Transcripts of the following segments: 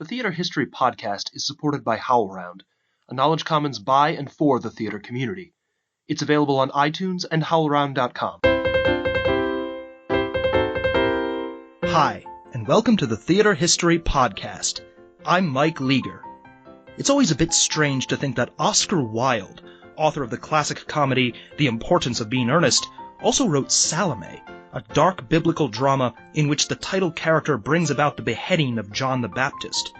The Theater History Podcast is supported by HowlRound, a Knowledge Commons by and for the theater community. It's available on iTunes and howlround.com. Hi, and welcome to the Theater History Podcast. I'm Mike Leager. It's always a bit strange to think that Oscar Wilde, author of the classic comedy The Importance of Being Earnest, also wrote Salomè, a dark biblical drama in which the title character brings about the beheading of John the Baptist.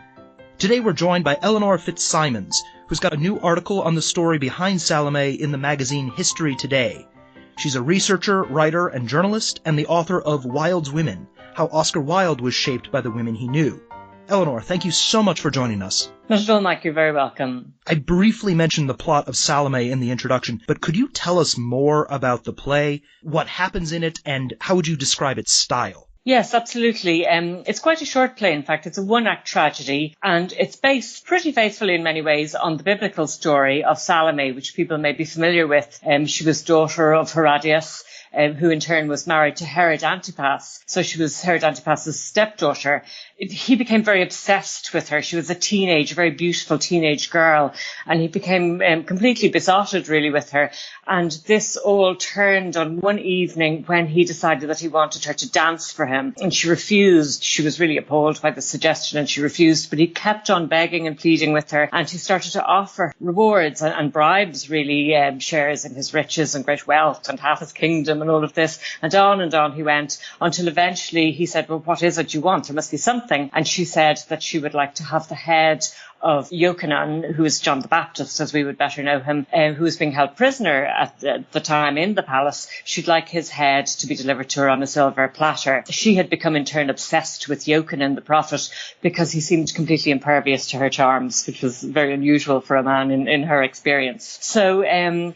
Today we're joined by Eleanor Fitzsimons, who's got a new article on the story behind Salomè in the magazine History Today. She's a researcher, writer, and journalist, and the author of Wilde's Women, How Oscar Wilde Was Shaped by the Women He Knew. Eleanor, thank you so much for joining us. Not at all, Mike. You're very welcome. I briefly mentioned the plot of Salomè in the introduction, but could you tell us more about the play, what happens in it, and how would you describe its style? Yes, absolutely. It's quite a short play, in fact. It's a one-act tragedy, and it's based pretty faithfully in many ways on the biblical story of Salomè, which people may be familiar with. She was daughter of Herodias, who in turn was married to Herod Antipas. So she was Herod Antipas's stepdaughter. He became very obsessed with her. She was a very beautiful teenage girl, and he became completely besotted really with her. And this all turned on one evening when he decided that he wanted her to dance for him. And she refused. She was really appalled by the suggestion, and she refused. But he kept on begging and pleading with her, and he started to offer rewards and bribes, really, shares in his riches and great wealth and half his kingdom and all of this. And on he went, until eventually he said, well, what is it you want? There must be something. And she said that she would like to have the head of Yochanan, who is John the Baptist, as we would better know him, who was being held prisoner at the time in the palace. She'd like his head to be delivered to her on a silver platter. She had become in turn obsessed with Yochanan the prophet because he seemed completely impervious to her charms, which was very unusual for a man in her experience. So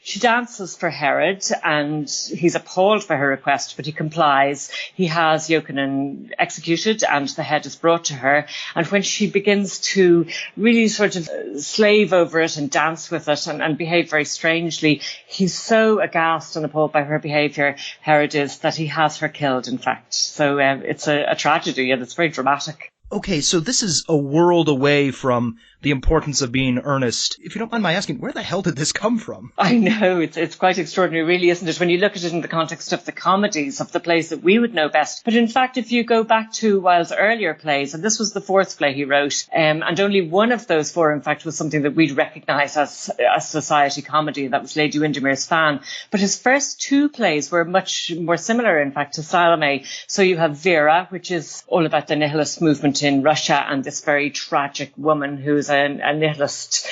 she dances for Herod, and he's appalled by her request, but he complies. He has Yochanan executed, and the head is brought to her. And when she begins to really sort of slave over it and dance with it and behave very strangely, he's so aghast and appalled by her behaviour, Herod is, that he has her killed, in fact. So it's a tragedy, and it's very dramatic. Okay, so this is a world away from The Importance of Being Earnest. If you don't mind my asking, where the hell did this come from? I know, it's quite extraordinary, really, isn't it, when you look at it in the context of the comedies, of the plays that we would know best. But in fact, if you go back to Wilde's earlier plays, and this was the fourth play he wrote, and only one of those four, in fact, was something that we'd recognise as a society comedy, that was Lady Windermere's Fan. But his first two plays were much more similar, in fact, to Salomè. So you have Vera, which is all about the nihilist movement in Russia, and this very tragic woman who's a nihilist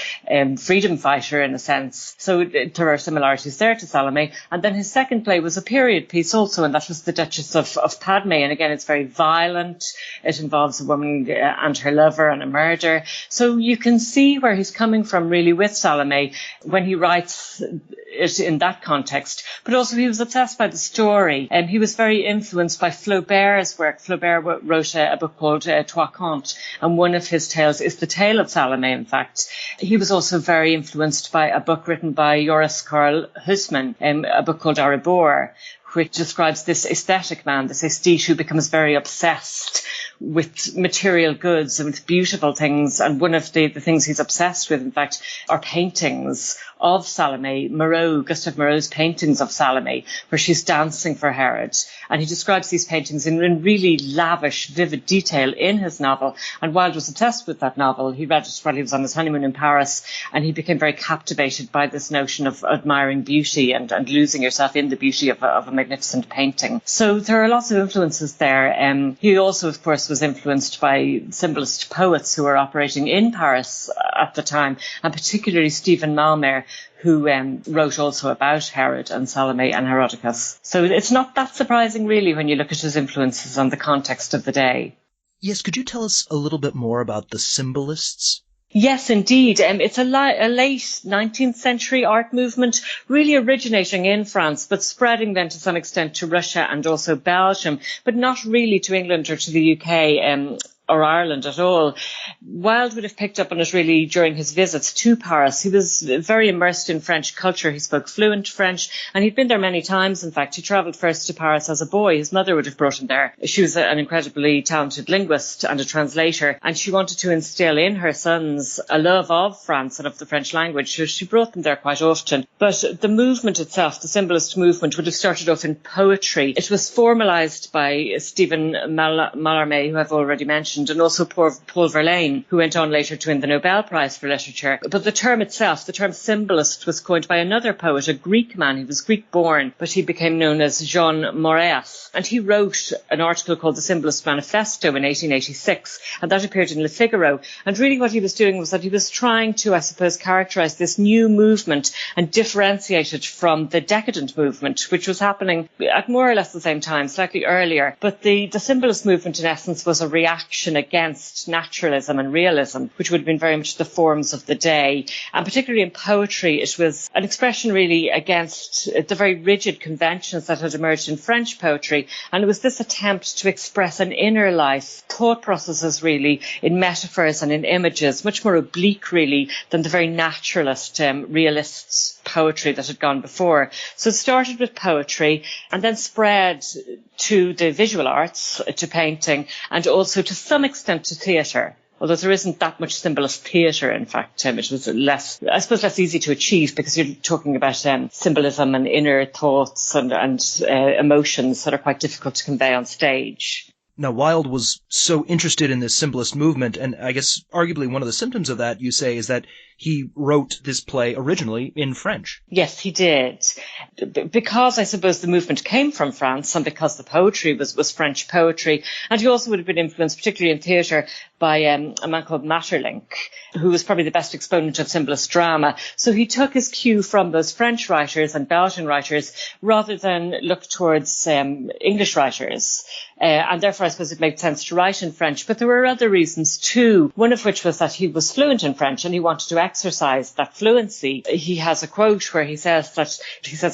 freedom fighter in a sense. So there are similarities there to Salomè. And then his second play was a period piece also, and that was The Duchess of Padme. And again, it's very violent. It involves a woman and her lover and a murder. So you can see where he's coming from really with Salomè when he writes it in that context. But also he was obsessed by the story. He was very influenced by Flaubert's work. Flaubert wrote a book called Trois Contes, and one of his tales is the tale of Salomè, in fact. He was also very influenced by a book written by Joris Karl Huysman, a book called Aribor, which describes this aesthetic man, this aesthete who becomes very obsessed with material goods and with beautiful things. And one of the things he's obsessed with, in fact, are paintings of Salomè, Gustave Moreau's paintings of Salomè, where she's dancing for Herod. And he describes these paintings in really lavish, vivid detail in his novel. And Wilde was obsessed with that novel. He read it while he was on his honeymoon in Paris, and he became very captivated by this notion of admiring beauty and losing yourself in the beauty of a magnificent painting. So there are lots of influences there. He also, of course, was influenced by symbolist poets who were operating in Paris at the time, and particularly Stephen Malmaer, who wrote also about Herod and Salomè and Herodotus. So it's not that surprising, really, when you look at his influences on the context of the day. Yes, could you tell us a little bit more about the symbolists? Yes, indeed. It's a late 19th century art movement, really originating in France, but spreading then to some extent to Russia and also Belgium, but not really to England or to the UK. or Ireland at all. Wilde would have picked up on it really during his visits to Paris. He was very immersed in French culture. He spoke fluent French, and he'd been there many times. In fact, he travelled first to Paris as a boy. His mother would have brought him there. She was an incredibly talented linguist and a translator, and she wanted to instill in her sons a love of France and of the French language, so she brought them there quite often. But the movement itself, the symbolist movement, would have started off in poetry. It was formalised by Stephen Mallarmé, who I've already mentioned, and also Paul Verlaine, who went on later to win the Nobel Prize for Literature. But the term itself, the term symbolist, was coined by another poet, a Greek man. He was Greek-born, but he became known as Jean Moreas. And he wrote an article called The Symbolist Manifesto in 1886, and that appeared in Le Figaro. And really what he was doing was that he was trying to, I suppose, characterise this new movement and differentiate it from the decadent movement, which was happening at more or less the same time, slightly earlier. But the symbolist movement, in essence, was a reaction against naturalism and realism, which would have been very much the forms of the day. And particularly in poetry, it was an expression really against the very rigid conventions that had emerged in French poetry. And it was this attempt to express an inner life, thought processes really, in metaphors and in images, much more oblique really than the very naturalist, realist poetry that had gone before. So it started with poetry and then spread to the visual arts, to painting, and also to some extent to theatre. Although there isn't that much symbolist theatre, in fact, it was less easy to achieve because you're talking about symbolism and inner thoughts and emotions that are quite difficult to convey on stage. Now, Wilde was so interested in this symbolist movement, and I guess arguably one of the symptoms of that, you say, is that he wrote this play originally in French. Yes, he did. Because I suppose the movement came from France and because the poetry was French poetry, and he also would have been influenced, particularly in theatre, by a man called Maeterlinck, who was probably the best exponent of symbolist drama. So he took his cue from those French writers and Belgian writers rather than look towards English writers. And therefore, I suppose it made sense to write in French. But there were other reasons too, one of which was that he was fluent in French and he wanted to exercise that fluency. He has a quote where he says,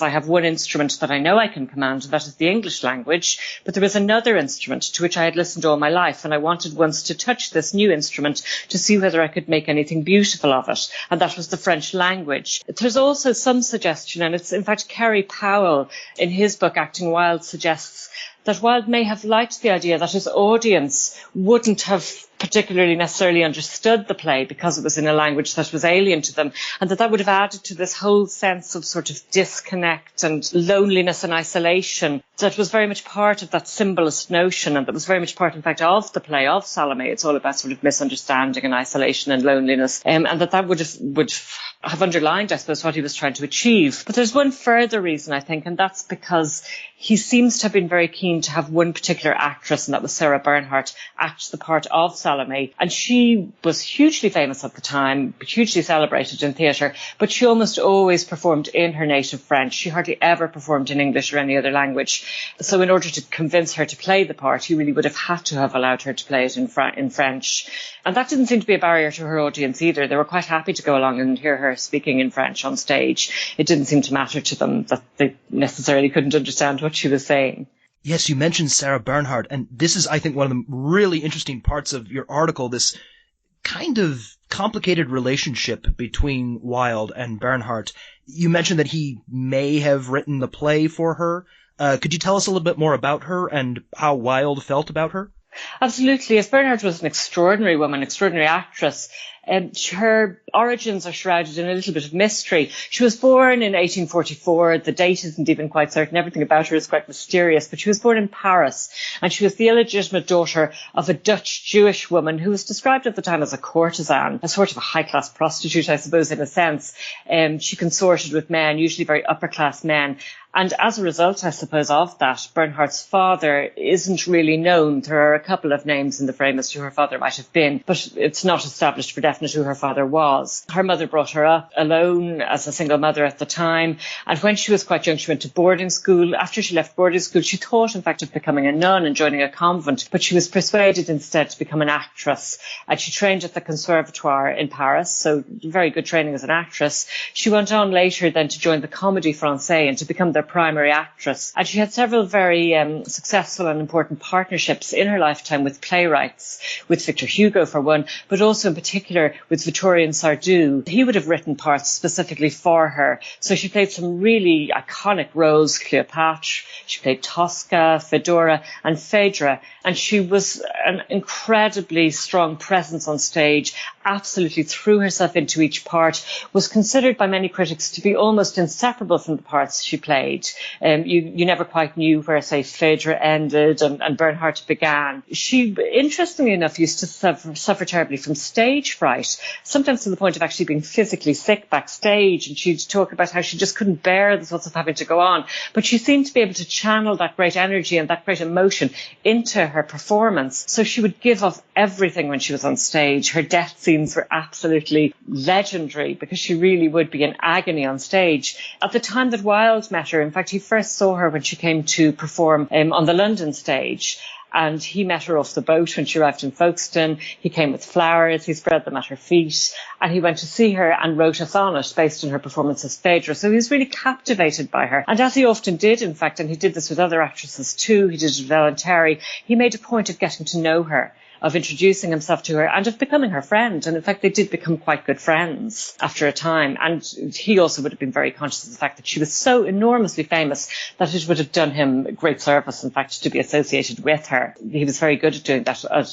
I have one instrument that I know I can command, and that is the English language. But there was another instrument to which I had listened all my life, and I wanted once to touch this new instrument to see whether I could make anything beautiful of it. And that was the French language. There's also some suggestion, and it's in fact Kerry Powell in his book Acting Wilde suggests that Wilde may have liked the idea that his audience wouldn't have particularly necessarily understood the play because it was in a language that was alien to them, and that would have added to this whole sense of sort of disconnect and loneliness and isolation that was very much part of that symbolist notion, and that was very much part, in fact, of the play of Salomè. It's all about sort of misunderstanding and isolation and loneliness, and that would have underlined, I suppose, what he was trying to achieve. But there's one further reason, I think, and that's because he seems to have been very keen to have one particular actress, and that was Sarah Bernhardt, act the part of Salomè. And she was hugely famous at the time, hugely celebrated in theatre, but she almost always performed in her native French. She hardly ever performed in English or any other language. So in order to convince her to play the part, he really would have had to have allowed her to play it in French. And that didn't seem to be a barrier to her audience either. They were quite happy to go along and hear her speaking in French on stage. It didn't seem to matter to them that they necessarily couldn't understand what she was saying. Yes, you mentioned Sarah Bernhardt, and this is, I think, one of the really interesting parts of your article, this kind of complicated relationship between Wilde and Bernhardt. You mentioned that he may have written the play for her. Could you tell us a little bit more about her and how Wilde felt about her? Absolutely. As Bernhardt was an extraordinary woman, extraordinary actress, her origins are shrouded in a little bit of mystery. She was born in 1844. The date isn't even quite certain. Everything about her is quite mysterious. But she was born in Paris, and she was the illegitimate daughter of a Dutch Jewish woman who was described at the time as a courtesan, a sort of a high-class prostitute, I suppose, in a sense. She consorted with men, usually very upper-class men. And as a result, I suppose, of that, Bernhardt's father isn't really known. There are a couple of names in the frame as to who her father might have been, but it's not established for definite. definite who her father was. Her mother brought her up alone as a single mother at the time. And when she was quite young, she went to boarding school. After she left boarding school, she thought, in fact, of becoming a nun and joining a convent, but she was persuaded instead to become an actress. And she trained at the Conservatoire in Paris, so very good training as an actress. She went on later then to join the Comédie Française and to become their primary actress. And she had several very successful and important partnerships in her lifetime with playwrights, with Victor Hugo for one, but also in particular with Victorien Sardou. He would have written parts specifically for her. So she played some really iconic roles, Cleopatra, she played Tosca, Fedora and Phaedra, and she was an incredibly strong presence on stage, absolutely threw herself into each part, was considered by many critics to be almost inseparable from the parts she played. You never quite knew where, say, Phaedra ended and Bernhardt began. She, interestingly enough, used to suffer terribly from stage fright, sometimes to the point of actually being physically sick backstage, and she'd talk about how she just couldn't bear the thoughts of having to go on. But she seemed to be able to channel that great energy and that great emotion into her performance. So she would give off everything when she was on stage. Her death scenes were absolutely legendary because she really would be in agony on stage. At the time that Wilde met her, in fact, he first saw her when she came to perform on the London stage. And he met her off the boat when she arrived in Folkestone. He came with flowers, he spread them at her feet, and he went to see her and wrote a sonnet based on her performance as Phaedra. So he was really captivated by her. And as he often did, in fact, and he did this with other actresses too, he did it with Ellen Terry, he made a point of getting to know her, of introducing himself to her and of becoming her friend. And in fact, they did become quite good friends after a time. And he also would have been very conscious of the fact that she was so enormously famous that it would have done him great service, in fact, to be associated with her. He was very good at doing that, at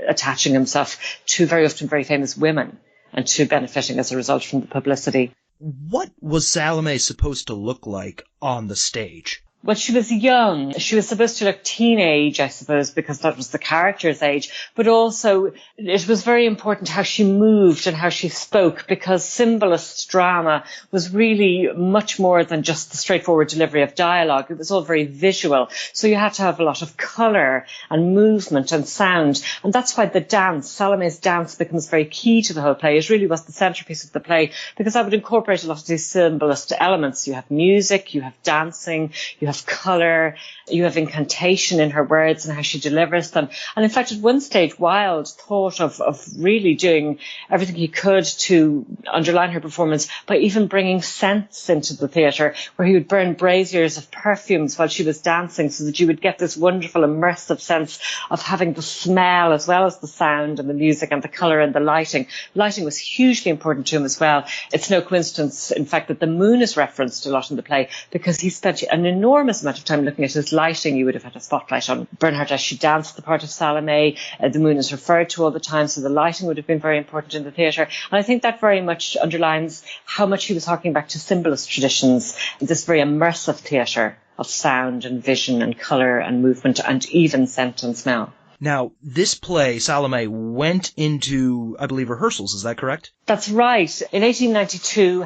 attaching himself to very often very famous women and to benefiting as a result from the publicity. What was Salomè supposed to look like on the stage? Well, she was young. She was supposed to look teenage, I suppose, because that was the character's age. But also, it was very important how she moved and how she spoke, because symbolist drama was really much more than just the straightforward delivery of dialogue. It was all very visual. So you had to have a lot of colour and movement and sound. And that's why the dance, Salomè's dance, becomes very key to the whole play. It really was the centrepiece of the play, because that would incorporate a lot of these symbolist elements. You have music, you have dancing, you have colour, you have incantation in her words and how she delivers them. And in fact, at one stage, Wilde thought of really doing everything he could to underline her performance by even bringing scents into the theatre, where he would burn braziers of perfumes while she was dancing, so that you would get this wonderful immersive sense of having the smell as well as the sound and the music and the colour and the lighting. Lighting was hugely important to him as well. It's no coincidence, in fact, that the moon is referenced a lot in the play, because he spent an enormous amount of time looking at his lighting. You would have had a spotlight on Bernhardt as she danced the part of Salomè. The moon is referred to all the time, so the lighting would have been very important in the theatre. And I think that very much underlines how much he was harking back to symbolist traditions, this very immersive theatre of sound and vision and colour and movement and even scent and smell. Now, this play, Salomè, went into, I believe, rehearsals. Is that correct? That's right. In 1892,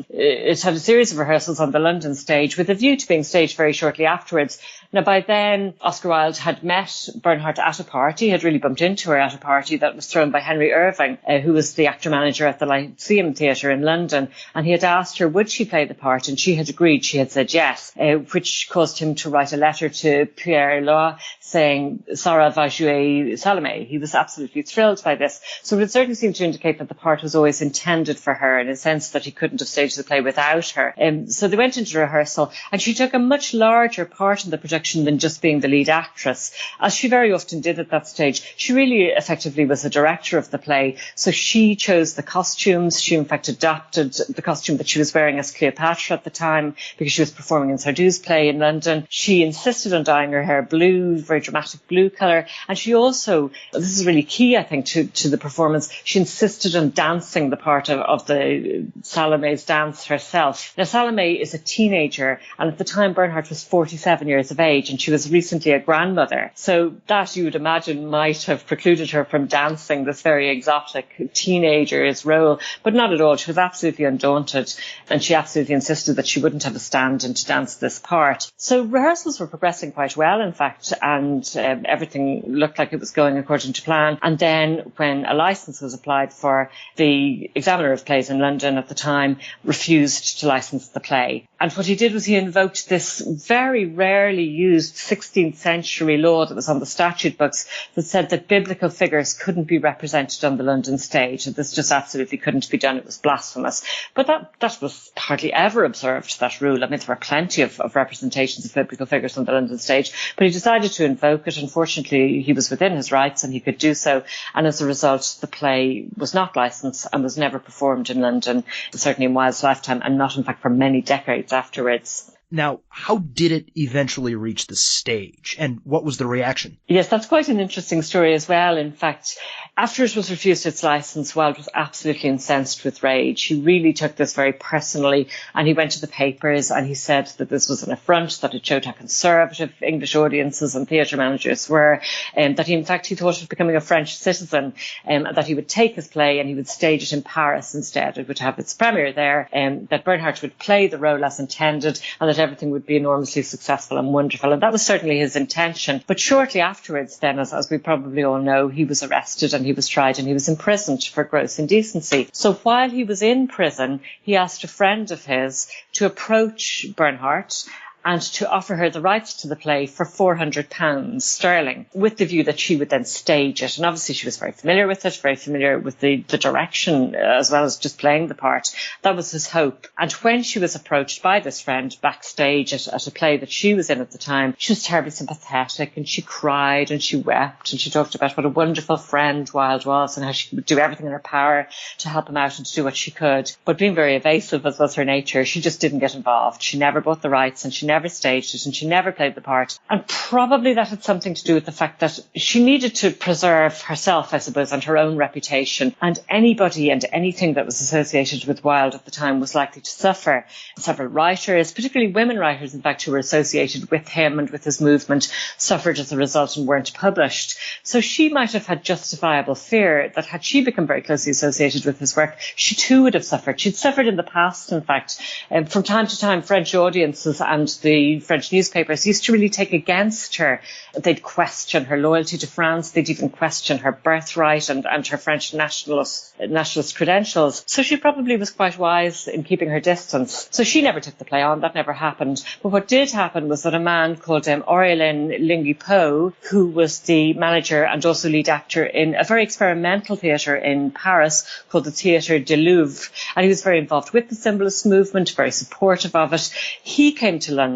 it had a series of rehearsals on the London stage with a view to being staged very shortly afterwards. Now, by then, Oscar Wilde had met Bernhardt at a party, had really bumped into her at a party that was thrown by Henry Irving, who was the actor-manager at the Lyceum Theatre in London. And he had asked her, would she play the part? And she had agreed. She had said yes, which caused him to write a letter to Pierre Loy saying, Sarah va jouer Salomè. He was absolutely thrilled by this. So it certainly seemed to indicate that the part was always intended for her, in a sense that he couldn't have staged the play without her. So they went into rehearsal, and she took a much larger part in the production than just being the lead actress, as she very often did at that stage. She really effectively was the director of the play. So she chose the costumes. She in fact adapted the costume that she was wearing as Cleopatra at the time, because she was performing in Sardou's play in London. She insisted on dyeing her hair blue, very dramatic blue colour. And she also, this is really key, I think, to the performance, she insisted on dancing the part of the Salomè's dance herself. Now, Salomè is a teenager, and at the time Bernhardt was 47 years of age, and she was recently a grandmother. So that, you would imagine, might have precluded her from dancing this very exotic teenager's role, but not at all. She was absolutely undaunted, and she absolutely insisted that she wouldn't have a stand-in to dance this part. So rehearsals were progressing quite well, in fact, and everything everything looked like it was going according to plan. And then when a licence was applied for, the examiner of plays in London at the time refused to license the play. And what he did was he invoked this very rarely used 16th century law that was on the statute books that said that biblical figures couldn't be represented on the London stage. And this just absolutely couldn't be done. It was blasphemous. But that was hardly ever observed, that rule. I mean, there were plenty of representations of biblical figures on the London stage, but he decided to invoke it. Unfortunately, he was within his rights and he could do so. And as a result, the play was not licensed and was never performed in London, certainly in Wilde's lifetime, and not, in fact, for many decades afterwards. Now, how did it eventually reach the stage, and what was the reaction? Yes, that's quite an interesting story as well. In fact, after it was refused its license, Wilde was absolutely incensed with rage. He really took this very personally, and he went to the papers and he said that this was an affront, that it showed how conservative English audiences and theatre managers were, and that he thought of becoming a French citizen, that he would take his play and he would stage it in Paris instead. It would have its premiere there, that Bernhardt would play the role as intended, and that everything would be enormously successful and wonderful. And that was certainly his intention. But shortly afterwards then, as we probably all know, he was arrested and he was tried and he was imprisoned for gross indecency. So while he was in prison, he asked a friend of his to approach Bernhardt and to offer her the rights to the play for £400 sterling, with the view that she would then stage it. And obviously she was very familiar with it, very familiar with the direction, as well as just playing the part. That was his hope. And when she was approached by this friend backstage at a play that she was in at the time, she was terribly sympathetic, and she cried and she wept, and she talked about what a wonderful friend Wilde was and how she would do everything in her power to help him out and to do what she could. But being very evasive, as was her nature, she just didn't get involved. She never bought the rights, and she never staged it, and she never played the part. And probably that had something to do with the fact that she needed to preserve herself, I suppose, and her own reputation. And anybody and anything that was associated with Wilde at the time was likely to suffer. Several writers, particularly women writers, in fact, who were associated with him and with his movement, suffered as a result and weren't published. So she might have had justifiable fear that had she become very closely associated with his work, she too would have suffered. She'd suffered in the past, in fact. From time to time, French audiences and the French newspapers used to really take against her. They'd question her loyalty to France. They'd even question her birthright and her French nationalist credentials. So she probably was quite wise in keeping her distance. So she never took the play on. That never happened. But what did happen was that a man called Aurélien Linguipeau, who was the manager and also lead actor in a very experimental theatre in Paris called the Théâtre du Louvre, and he was very involved with the symbolist movement, very supportive of it. He came to London.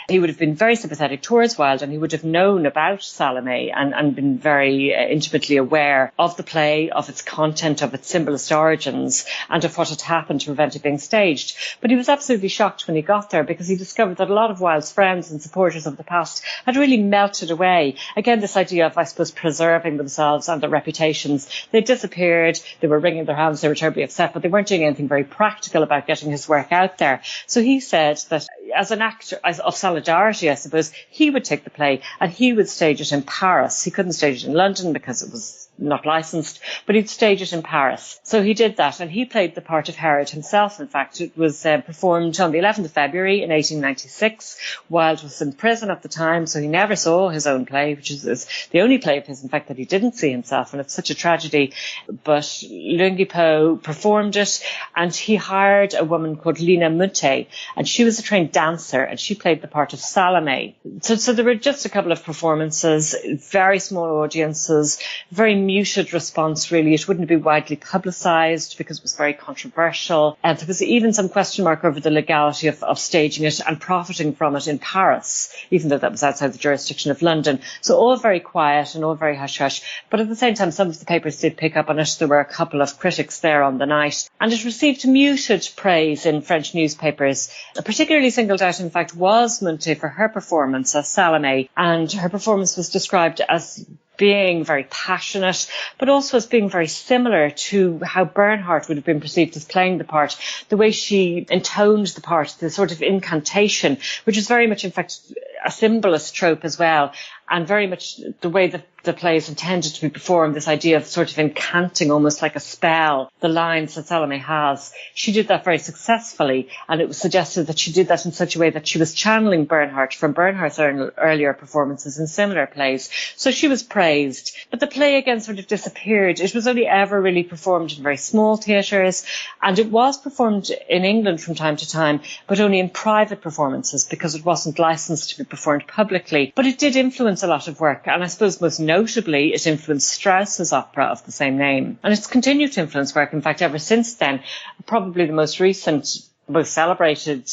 He would have been very sympathetic towards Wilde, and he would have known about Salomè and been very intimately aware of the play, of its content, of its symbolist origins, and of what had happened to prevent it being staged. But he was absolutely shocked when he got there, because he discovered that a lot of Wilde's friends and supporters of the past had really melted away. Again, this idea of, I suppose, preserving themselves and their reputations. They disappeared, they were wringing their hands, they were terribly upset, but they weren't doing anything very practical about getting his work out there. So he said that as an actor of solidarity, I suppose, he would take the play and he would stage it in Paris. He couldn't stage it in London because it was not licensed, but he'd stage it in Paris. So he did that, and he played the part of Herod himself. In fact, it was performed on the 11th of February in 1896. Wilde was in prison at the time, so he never saw his own play, which is the only play of his, in fact, that he didn't see himself, and it's such a tragedy. But Linguipeau performed it, and he hired a woman called Lina Mutte, and she was a trained dancer, and she played the part of Salomè. So there were just a couple of performances, very small audiences, very muted response, really. It wouldn't be widely publicised because it was very controversial. And there was even some question mark over the legality of staging it and profiting from it in Paris, even though that was outside the jurisdiction of London. So all very quiet and all very hush-hush. But at the same time, some of the papers did pick up on it. There were a couple of critics there on the night. And it received muted praise in French newspapers. Particularly singled out, in fact, was Mutte for her performance as Salomè. And her performance was described as being very passionate, but also as being very similar to how Bernhardt would have been perceived as playing the part. The way she intoned the part, the sort of incantation, which is very much, in fact, a symbolist trope as well. and very much the way that the play is intended to be performed, this idea of sort of incanting, almost like a spell, the lines that Salomè has. She did that very successfully, and it was suggested that she did that in such a way that she was channeling Bernhardt from Bernhardt's earlier performances in similar plays. So she was praised. But the play again sort of disappeared. It was only ever really performed in very small theatres, and it was performed in England from time to time, but only in private performances because it wasn't licensed to be performed publicly. But it did influence a lot of work, and I suppose most notably it influenced Strauss's opera of the same name. And it's continued to influence work, in fact, ever since then. Probably the most recent, most celebrated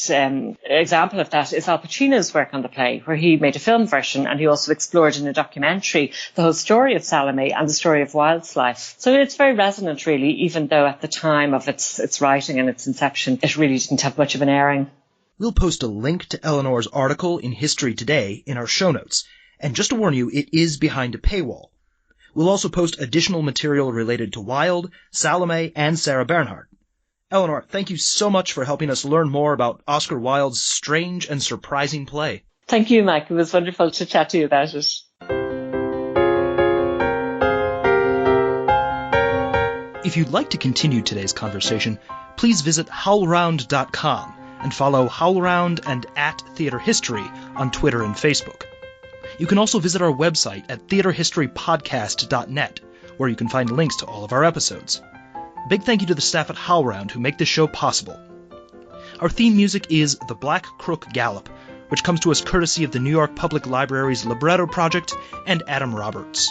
example of that is Al Pacino's work on the play, where he made a film version, and he also explored in a documentary the whole story of Salomè and the story of Wilde's life. So it's very resonant, really, even though at the time of its writing and its inception, it really didn't have much of an airing. We'll post a link to Eleanor's article in History Today in our show notes. And just to warn you, it is behind a paywall. We'll also post additional material related to Wilde, Salomè, and Sarah Bernhardt. Eleanor, thank you so much for helping us learn more about Oscar Wilde's strange and surprising play. Thank you, Mike. It was wonderful to chat to you about it. If you'd like to continue today's conversation, please visit howlround.com and follow HowlRound and @TheaterHistory on Twitter and Facebook. You can also visit our website at theaterhistorypodcast.net, where you can find links to all of our episodes. Big thank you to the staff at HowlRound who make this show possible. Our theme music is The Black Crook Gallop, which comes to us courtesy of the New York Public Library's Libretto Project and Adam Roberts.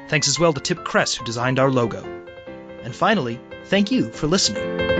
Thanks as well to Tip Kress, who designed our logo. And finally, thank you for listening.